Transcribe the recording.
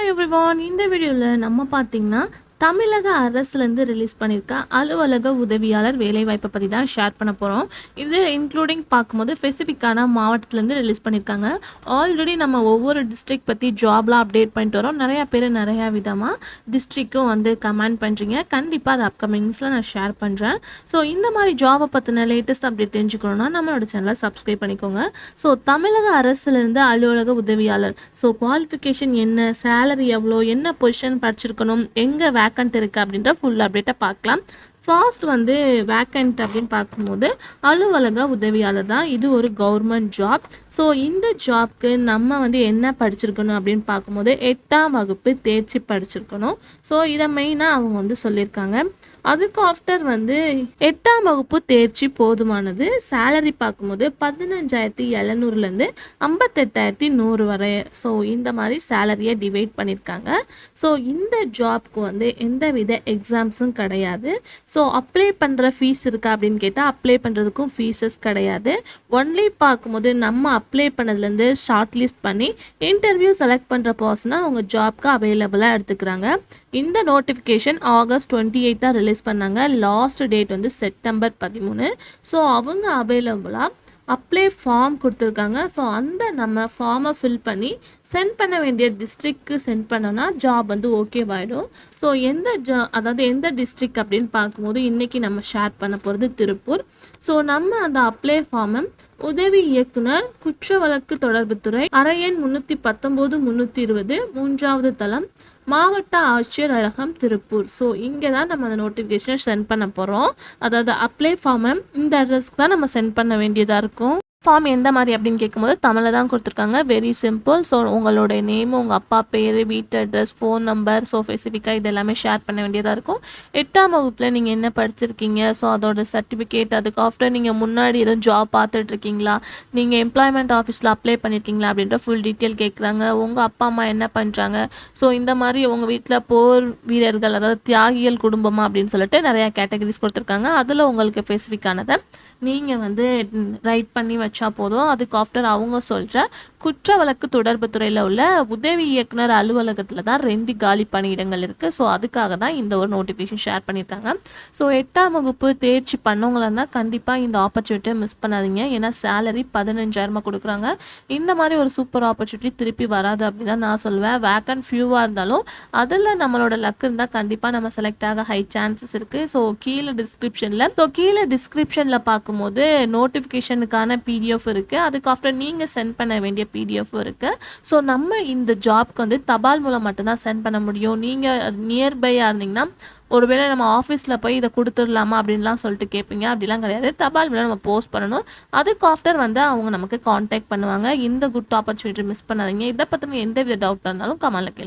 Hi everyone, இந்த வீடியோவில் நம்ம பார்த்தீங்கன்னா தமிழக அரசுலேருந்து ரிலீஸ் பண்ணியிருக்க அலுவலக உதவியாளர் வேலைவாய்ப்பை பற்றி தான் ஷேர் பண்ண போகிறோம். இது இன்க்ளூடிங் பார்க்கும்போது ஸ்பெசிஃபிக்கான மாவட்டத்துலேருந்து ரிலீஸ் பண்ணியிருக்காங்க. ஆல்ரெடி நம்ம ஒவ்வொரு டிஸ்ட்ரிக்ட் பற்றி ஜாப்லாம் அப்டேட் பண்ணிட்டு வரோம். நிறையா பேர் நிறையா விதமாக டிஸ்ட்ரிக்கும் வந்து கமெண்ட் பண்ணுறீங்க. கண்டிப்பாக அது அப்கமிங்ஸில் நான் ஷேர் பண்ணுறேன். ஸோ இந்த மாதிரி ஜாபை பற்றின லேட்டஸ்ட் அப்டேட் தெரிஞ்சுக்கணுன்னா நம்மளோட சேனலை சப்ஸ்கிரைப் பண்ணிக்கோங்க. ஸோ தமிழக அரசுலேருந்து அலுவலக உதவியாளர், ஸோ குவாலிஃபிகேஷன் என்ன, சேலரி எவ்வளோ, என்ன பொசிஷன் படிச்சிருக்கணும், எங்கே வேக்கண்ட் இருக்குது அப்படின்ற ஃபுல் அப்டேட்டை பார்க்கலாம். ஃபர்ஸ்ட் வந்து வேக்கண்ட் அப்படின்னு பார்க்கும்போது அலுவலக உதவியாளர் தான். இது ஒரு கவர்மெண்ட் ஜாப். ஸோ இந்த ஜாப்க்கு நம்ம வந்து என்ன படிச்சிருக்கணும் அப்படின்னு பார்க்கும்போது 8ஆம் வகுப்பு தேர்ச்சி படிச்சிருக்கணும். ஸோ இதை மெயினாக அவங்க வந்து சொல்லியிருக்காங்க. அதுக்கு ஆஃப்டர் வந்து 8ஆம் வகுப்பு தேர்ச்சி போதுமானது. சேலரி பார்க்கும்போது 15,700லேருந்து 58,100 வரை. ஸோ இந்த மாதிரி சேலரியை டிவைட் பண்ணியிருக்காங்க. ஸோ இந்த ஜாப்க்கு வந்து எந்த வித எக்ஸாம்ஸும் கிடையாது. ஸோ அப்ளை பண்ணுற ஃபீஸ் இருக்கா அப்படின்னு கேட்டால் அப்ளை பண்ணுறதுக்கும் ஃபீஸஸ் கிடையாது. ஒன்லி பார்க்கும்போது நம்ம அப்ளை பண்ணதுலேருந்து ஷார்ட் லிஸ்ட் பண்ணி இன்டர்வியூ செலக்ட் பண்ணுற பர்சனை அவங்க ஜாப்க்கு அவைலபிளாக எடுத்துக்கிறாங்க. இந்த நோட்டிஃபிகேஷன் ஆகஸ்ட் 28 தான் ரிலீஸ் பண்ணாங்க. லாஸ்ட் டேட் வந்து செப்டம்பர் 13. ஸோ அவங்க அவைலபிளாக அப்ளை ஃபார்ம் கொடுத்துருக்காங்க. ஸோ அந்த நம்ம ஃபார்மை ஃபில் பண்ணி சென்ட் பண்ண வேண்டிய டிஸ்ட்ரிக்க்கு சென்ட் பண்ணோன்னா ஜாப் வந்து ஓகேவாயிடும். ஸோ எந்த டிஸ்ட்ரிக்ட் அப்படின்னு பார்க்கும்போது இன்றைக்கி நம்ம ஷேர் பண்ண போகிறது திருப்பூர். ஸோ நம்ம அந்த அப்ளை ஃபார்மை உதவி இயக்குனர், குற்ற வழக்கு தொடர்புத்துறை, அறையெண் 319 320, 3வது தளம், மாவட்ட ஆட்சியர் அலுவலகம் திருப்பூர். ஸோ இங்கே தான் நம்ம அந்த நோட்டிஃபிகேஷனை சென்ட் பண்ண போகிறோம். அதாவது அப்ளை ஃபார்மை இந்த அட்ரஸ்க்கு தான் நம்ம சென்ட் பண்ண வேண்டியதாக இருக்கும். ஃபார்ம் எந்த மாதிரி அப்படின்னு கேட்கும்போது தமிழில் தான் கொடுத்துருக்காங்க. Very simple. ஸோ உங்களுடைய நேம், உங்கள் அப்பா பேர், வீட்டு அட்ரஸ், ஃபோன் நம்பர், ஸோ ஸ்பெசிஃபிக்காக இது எல்லாமே ஷேர் பண்ண வேண்டியதாக இருக்கும். 8ஆம் வகுப்பில் நீங்கள் என்ன படிச்சிருக்கீங்க, ஸோ அதோட சர்டிஃபிகேட், அதுக்கு ஆஃப்டர் நீங்கள் முன்னாடி எதுவும் ஜாப் பார்த்துட்ருக்கீங்களா, நீங்கள் எம்ப்ளாய்மெண்ட் ஆஃபீஸில் அப்ளை பண்ணியிருக்கீங்களா அப்படின்ற ஃபுல் டீட்டெயில் கேட்குறாங்க. உங்கள் அப்பா அம்மா என்ன பண்ணுறாங்க, ஸோ இந்த மாதிரி உங்கள் வீட்டில் போர் வீரர்கள், அதாவது தியாகிகள் குடும்பமா அப்படின்னு சொல்லிட்டு நிறையா கேட்டகரிஸ் கொடுத்துருக்காங்க. அதில் உங்களுக்கு ஸ்பெசிஃபிக்கானதை நீங்கள் வந்து ரைட் பண்ணி வச்சா போதும். அதுக்கு ஆஃப்டர் அவங்க சொல்கிற குற்ற வழக்கு தொடர்பு துறையில் உள்ள உதவி இயக்குனர் அலுவலகத்தில் தான் 2 காலி பணியிடங்கள் இருக்குது. ஸோ அதுக்காக தான் இந்த ஒரு நோட்டிஃபிகேஷன் ஷேர் பண்ணியிருக்காங்க. ஸோ 8ஆம் வகுப்பு தேர்ச்சி பண்ணவங்களாக இருந்தால் கண்டிப்பாக இந்த ஆப்பர்ச்சுனிட்டியை மிஸ் பண்ணாதீங்க. ஏன்னா சேலரி 15,000 கொடுக்குறாங்க. இந்த மாதிரி ஒரு சூப்பர் ஆப்பர்ச்சுனிட்டி திருப்பி வராது அப்படின்னு தான் நான் சொல்லுவேன். வேக்கன்ட் ஃபியூவாக இருந்தாலும் அதில் நம்மளோட லக் இருந்தால் கண்டிப்பாக நம்ம செலக்ட் ஆக ஹை சான்சஸ் இருக்குது. ஸோ கீழே டிஸ்கிரிப்ஷனில் பார்க்கும்போது நோட்டிஃபிகேஷனுக்கான பிடிஎஃப் இருக்குது. அதுக்கு ஆஃப்டர் நீங்கள் சென்ட் பண்ண வேண்டிய பிடிஎஃப் இருக்குது. ஸோ நம்ம இந்த ஜாப்க்கு வந்து தபால் மூலம் மட்டும்தான் சென்ட் பண்ண முடியும். நீங்கள் நியர்பையாக இருந்தீங்கன்னா ஒருவேளை நம்ம ஆஃபீஸில் போய் இதை கொடுத்துடலாமா அப்படின்லாம் சொல்லிட்டு கேட்பீங்க. அப்படிலாம் கிடையாது. தபால் மூலம் நம்ம போஸ்ட் பண்ணணும். அதுக்கு ஆஃப்டர் வந்து அவங்க நமக்கு காண்டாக்ட் பண்ணுவாங்க. இந்த குட் ஆப்பர்ச்சுனிட்டி மிஸ் பண்ணாதீங்க. இதை பற்றின எந்த வித டவுட்டாக இருந்தாலும் கமெண்ட்ல கேளுங்க.